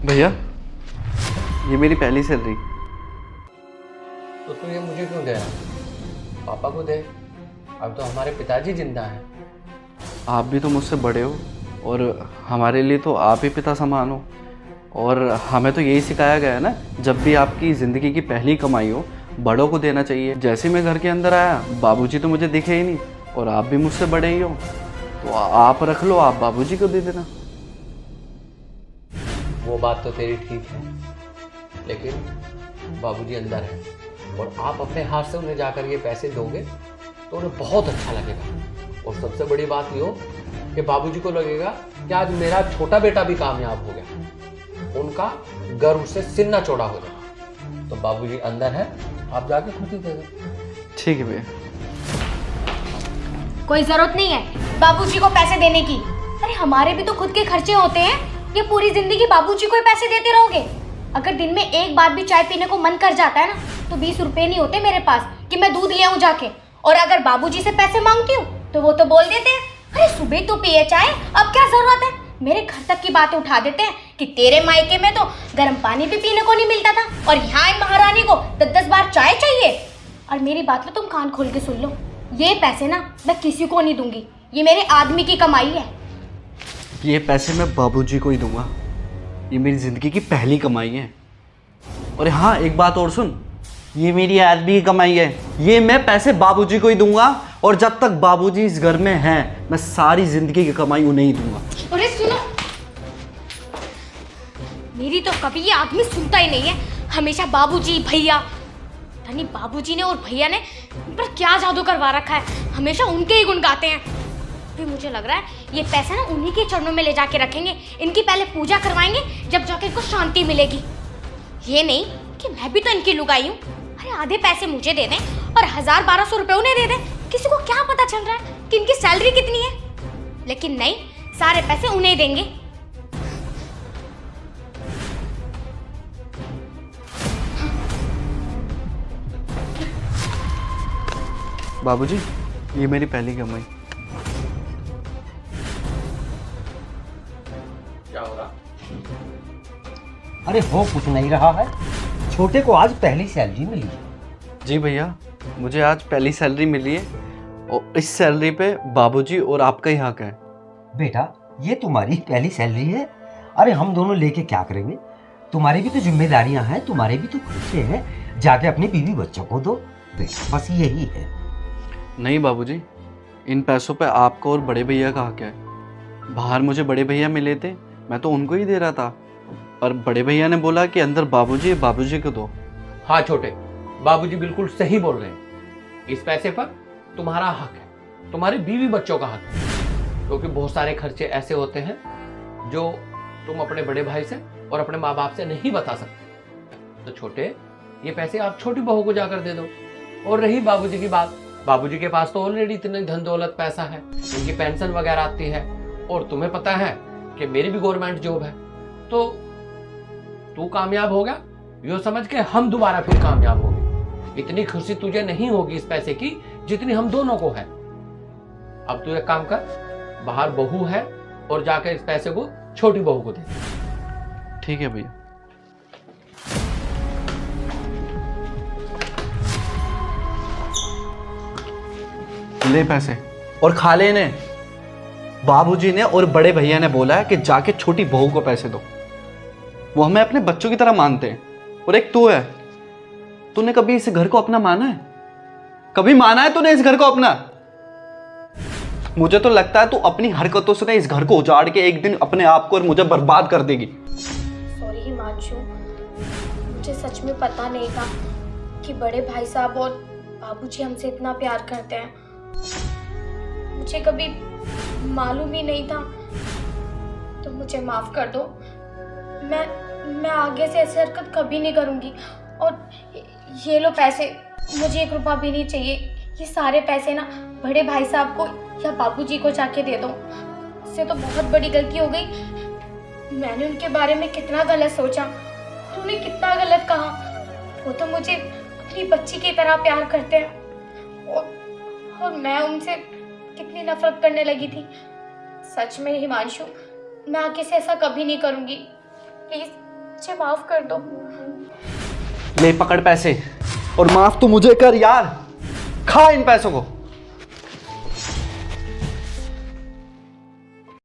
भैया, ये मेरी पहली सैलरी। तो तू ये मुझे क्यों दे रहा? पापा को दे। अब तो हमारे पिताजी जिंदा हैं। आप भी तो मुझसे बड़े हो और हमारे लिए तो आप ही पिता समान हो। और हमें तो यही सिखाया गया है ना, जब भी आपकी ज़िंदगी की पहली कमाई हो बड़ों को देना चाहिए। जैसे मैं घर के अंदर आया, बाबूजी तो मुझे दिखे ही नहीं और आप भी मुझसे बड़े ही हो, तो आप रख लो, आप बाबूजी को दे देना। वो बात तो तेरी ठीक है, लेकिन बाबूजी अंदर है और आप अपने हाथ से उन्हें जाकर ये पैसे दोगे तो उन्हें बहुत अच्छा लगेगा। और सबसे बड़ी बात ये हो कि बाबूजी को लगेगा कि आज मेरा छोटा बेटा भी कामयाब हो गया, उनका गर्व से सिन्ना चौड़ा हो जाएगा। तो बाबूजी अंदर है, आप जाके खुद ही दे दो। ठीक है भैया। कोई जरूरत नहीं है बाबूजी को पैसे देने की। अरे हमारे भी तो खुद के खर्चे होते हैं, ये पूरी जिंदगी बाबूजी को ही पैसे देते रहोगे? अगर दिन में एक बार भी चाय पीने को मन कर जाता है ना, तो 20 रुपए नहीं होते मेरे पास कि मैं दूध ले आऊं जाके। और अगर बाबूजी से पैसे मांगती हूँ तो वो तो बोल देते हैं, अरे सुबह तो पिए चाय, अब क्या जरूरत है? मेरे घर तक की बातें उठा देते हैं कि तेरे मायके में तो गर्म पानी भी पीने को नहीं मिलता था और यहाँ इन महारानी को 10-10 बार चाय चाहिए। और मेरी बात लो, तुम कान खोल के सुन लो, ये पैसे ना मैं किसी को नहीं दूंगी, ये मेरे आदमी की कमाई है। ये पैसे मैं बाबूजी को ही दूंगा, ये मेरी ज़िंदगी की पहली कमाई है। और हाँ, एक बात और सुन, ये मेरी आदमी की कमाई है, ये मैं पैसे बाबूजी को ही दूंगा। और जब तक बाबूजी इस घर में हैं, मैं सारी ज़िंदगी की कमाई उन्हें ही दूंगा। अरे सुनो, मेरी तो कभी ये आदमी सुनता ही नहीं है, हमेशा बाबूजी भैया। यानी बाबूजी ने और भैया ने इन पर क्या जादू करवा रखा है, हमेशा उनके ही गुण गाते हैं। भी मुझे लग रहा है ये पैसा ना उन्हीं के चरणों में ले जाके रखेंगे, इनकी पहले पूजा करवाएंगे, जब जाके इनको शांति मिलेगी। ये नहीं कि मैं भी तो इनकी लुगाई हूँ। अरे आधे पैसे मुझे दे दें और 1000-1200 रुपए उन्हें दे दें, किसी को क्या पता चल रहा है कि इनकी सैलरी कितनी है? लेकिन नहीं, सारे पैसे उन्हें देंगे। बाबूजी, ये मेरी पहली कमाई। क्या हो रहा? अरे हो कुछ नहीं रहा है, छोटे को आज पहली सैलरी मिली है। जी भैया, मुझे आज पहली सैलरी मिली है और इस सैलरी पे बाबूजी और आपका ही हक है। बेटा, ये तुम्हारी पहली सैलरी है। अरे हम दोनों लेके क्या करेंगे? तुम्हारी भी तो जिम्मेदारियां हैं, तुम्हारे भी तो खर्चे हैं, जाके अपनी बीवी बच्चों को दो। बेटा बस यही है। नहीं बाबूजी, इन पैसों पे आपका और बड़े भैया का हक है। बाहर मुझे बड़े भैया मिले थे, मैं तो उनको ही दे रहा था, और बड़े भैया ने बोला कि अंदर बाबूजी, बाबूजी को दो। हाँ छोटे, बाबूजी बिल्कुल सही बोल रहे हैं। इस पैसे पर तुम्हारा हक है, तुम्हारे बीवी बच्चों का हक है, क्योंकि बहुत सारे खर्चे ऐसे होते हैं जो तुम अपने बड़े भाई से और अपने माँ बाप से नहीं बता सकते। तो छोटे, ये पैसे आप छोटी बहू को जाकर दे दो। और रही बाबूजी की बात, बाबूजी के पास तो ऑलरेडी इतने धन दौलत पैसा है, उनकी पेंशन वगैरह आती है, और तुम्हें पता है कि मेरी भी गवर्नमेंट जॉब है। तो तू कामयाब हो गया, यो समझ के हम दोबारा फिर कामयाब हो गए। इतनी खुशी तुझे नहीं होगी इस पैसे की जितनी हम दोनों को है। अब तू एक काम कर, बाहर बहू है और जाकर इस पैसे को छोटी बहू को दे। ठीक है भैया। ले पैसे और खा ले इन्हें। बाबूजी ने और बड़े भैया ने बोला है कि जाके छोटी बहू को पैसे दो, वो हमें अपने बच्चों की तरह मानते हैं। और एक तू है, तूने कभी इस घर को अपना माना है? कभी माना है तूने इस घर को अपना? मुझे तो लगता है तू अपनी हरकतों से इस घर को उजाड़ के एक दिन अपने आप को और मुझे बर्बाद कर देगी। सॉरी हिमांशु, मुझे सच में पता नहीं था कि बड़े भाई साहब और बाबूजी हमसे इतना प्यार करते हैं। मुझे कभी मालूम ही नहीं था, तो मुझे माफ कर दो। मैं आगे से ऐसी हरकत कभी नहीं करूंगी। और ये लो पैसे, मुझे 1 रुपया भी नहीं चाहिए। ये सारे पैसे ना बड़े भाई साहब को या बाबूजी को जाके दे दो। इससे तो बहुत बड़ी गलती हो गई। मैंने उनके बारे में कितना गलत सोचा और उन्हें कितना गलत कहा। वो तो मुझे अपनी बच्ची की तरह प्यार करते हैं और मैं उनसे कितनी नफरत करने लगी थी। सच में हिमांशु, मैं आगे से ऐसा कभी नहीं करूंगी। प्लीज मुझे माफ कर दो। ले पकड़ पैसे और माफ तो मुझे कर यार, खा इन पैसों को।